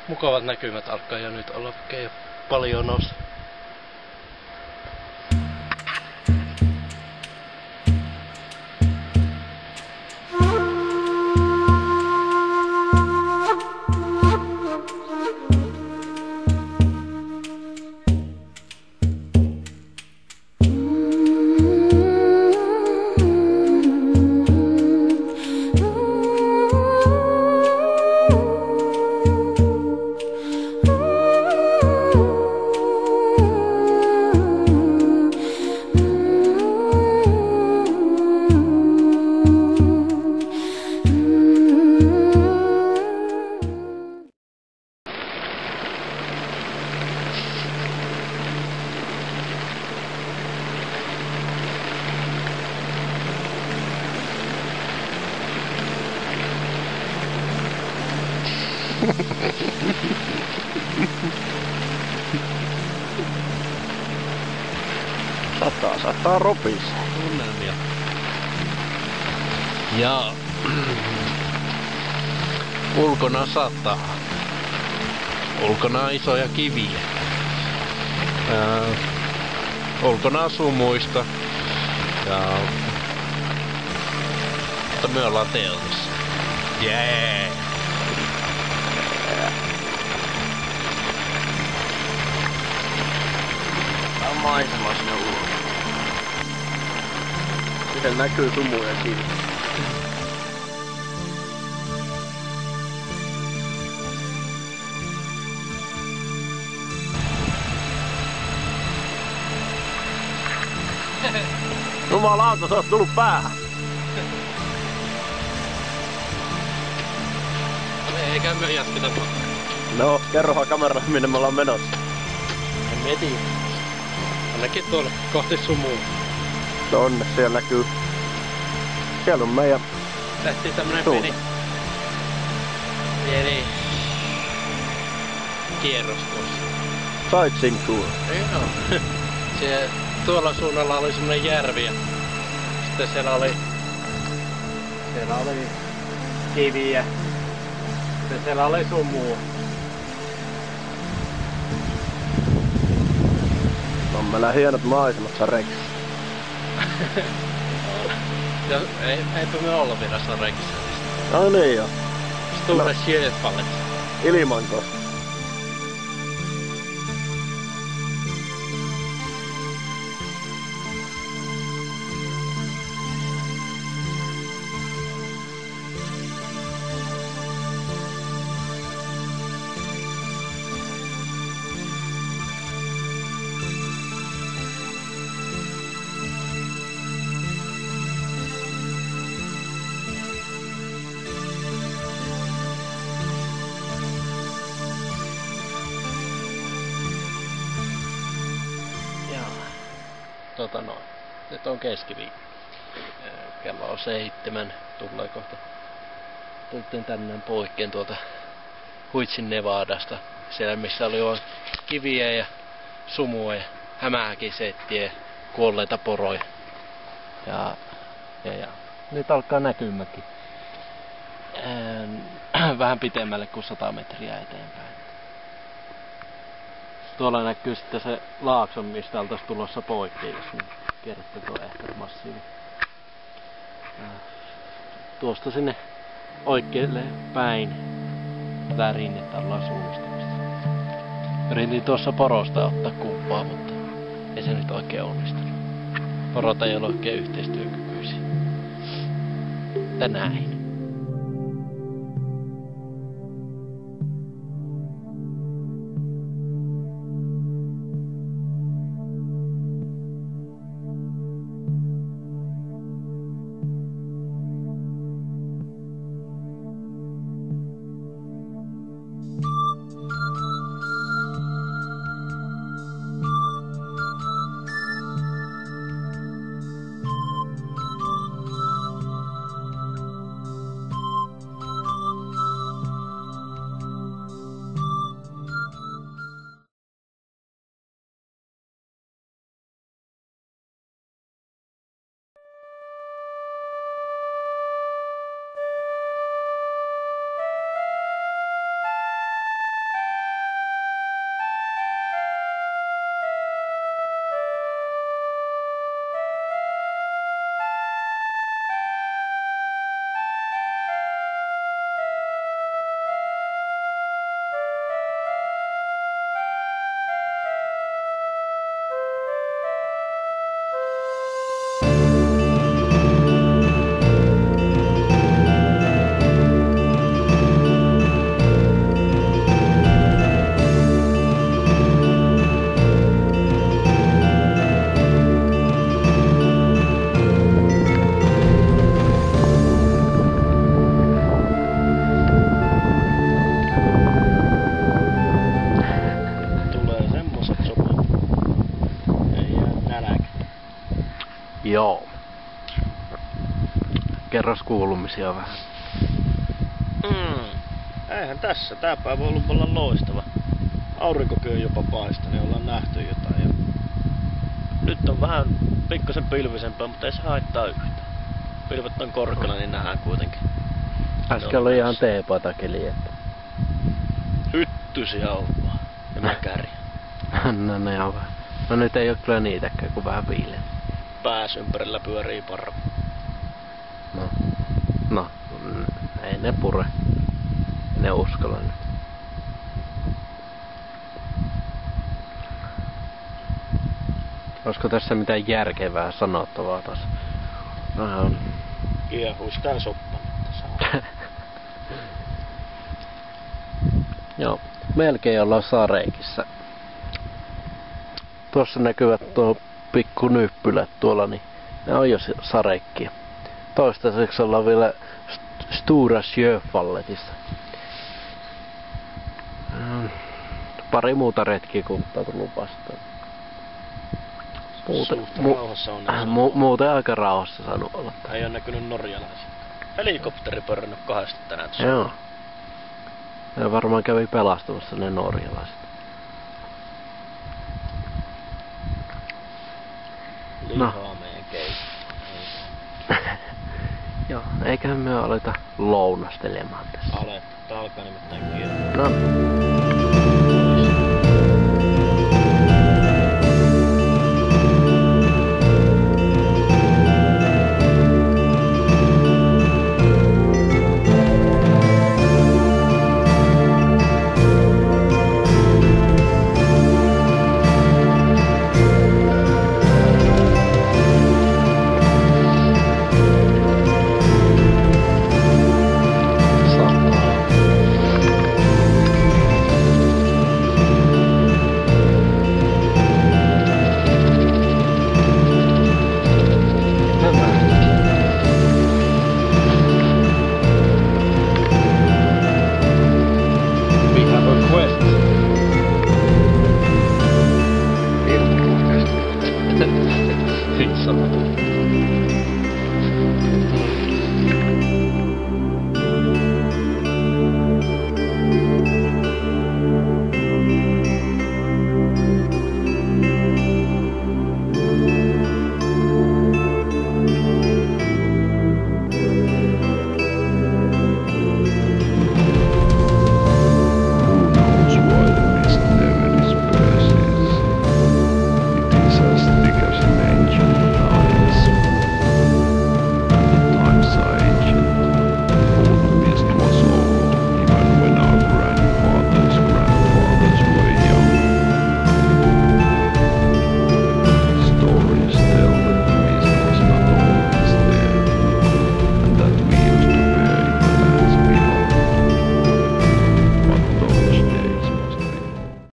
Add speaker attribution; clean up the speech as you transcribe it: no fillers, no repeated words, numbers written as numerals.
Speaker 1: mukavat näkymät alkaa jo nyt olla, vaikka ei ole paljon noussut.
Speaker 2: Saattaa ropis.
Speaker 1: Tunnelmia. Ja ulkona sataa. Ulkona on isoja kiviä. Ulkona sumuista. Ja mutta me ollaan teltassa. Jee!
Speaker 2: Tää on maisema sinne ulos. Miten näkyy sumuja kivi? Jumalauta, sä oot tullut päähän.
Speaker 1: Eikä me jatketa.
Speaker 2: No, kerrohan kameralla minne me ollaan menossa.
Speaker 1: En me tiedä. Ainakin tuolla kohti sumua.
Speaker 2: Tonne, siellä näkyy. Siellä on meidän...
Speaker 1: Tehtiin tämmönen
Speaker 2: suunta.
Speaker 1: pieni kierros tuossa.
Speaker 2: Sightseeing tour.
Speaker 1: Joo. Tuolla suunnalla oli semmonen järvi ja sitten siellä oli kiviä. Sitten siellä oli sumua.
Speaker 2: On meillä hienot maisemat Sareksi.
Speaker 1: Ja eipä me olla vielä Sareksissa.
Speaker 2: No niin joo.
Speaker 1: Stora Sjöfallet.
Speaker 2: Ilmankosta.
Speaker 1: Nyt on keskiviikko. Kello on 7. Tulee kohta. Tultiin tänään poikkeen tuolta Huitsin Nevadasta. Siellä missä oli vaan kiviä ja sumua ja hämähäkisettiä ja kuolleita poroja. Ja nyt alkaa näkymäkin. Vähän pitemmälle kuin 100 metriä eteenpäin. Tuolla näkyy sitten se laakson, mistä oltaisiin tulossa poikki, jos nyt kerrotte tuo Ehtermassiivi. Tuosta sinne oikealle päin tätä rinnettä ollaan suunnistamassa. Yritin tuossa porosta ottaa kuvaa, mutta ei se nyt oikein onnistunut. Porot ei ole oikein yhteistyökykyisiä. Mutta näin. Joo. Kerros kuulumisia vähän.
Speaker 3: Eihän tässä. Tää päivä on ollut vallan loistava. Aurinkokin on jopa paistanut, niin ollaan nähty jotain. Ja nyt on vähän pikkasen pilvisempää, mutta ei se haittaa yhtään. Pilvet on korkealla, niin nähdään kuitenkin.
Speaker 1: Äsken oli ihan teepatakeli, että...
Speaker 3: Hyttysiä on vaan. Ja mäkäriä.
Speaker 1: No ne on vähän. No nyt ei oo kyllä niitäkään, kun vähän viileä.
Speaker 3: Pääs ympärillä pyörii parra.
Speaker 1: No, ei ne pure. Ne uskalla nyt. Olisiko tässä mitään järkevää sanottavaa taas? Vähän on.
Speaker 3: Kiehuis tää soppa.
Speaker 1: Joo, melkein ollaan Sareikissa. Tuossa näkyvät tuo pikku nyppylät tuolla, niin ne on jo Sareikkia. Toistaiseksi ollaan vielä Stora Sjöfalletissa. Pari muuta retkikuntaa tullut vastaan. Muuten aika rauhassa saanut olla.
Speaker 3: Ei oo näkynyt norjalaisia. Helikopteri pörrännyt kahdesti tänään tuossa.
Speaker 1: Joo. Ja varmaan kävi pelastamassa ne norjalaiset.
Speaker 3: Lihaa meidän keitto.
Speaker 1: Joo, eiköhän me aleta lounastelemaan tässä.
Speaker 3: Tää alkaa nimittäin kiinni.
Speaker 1: No.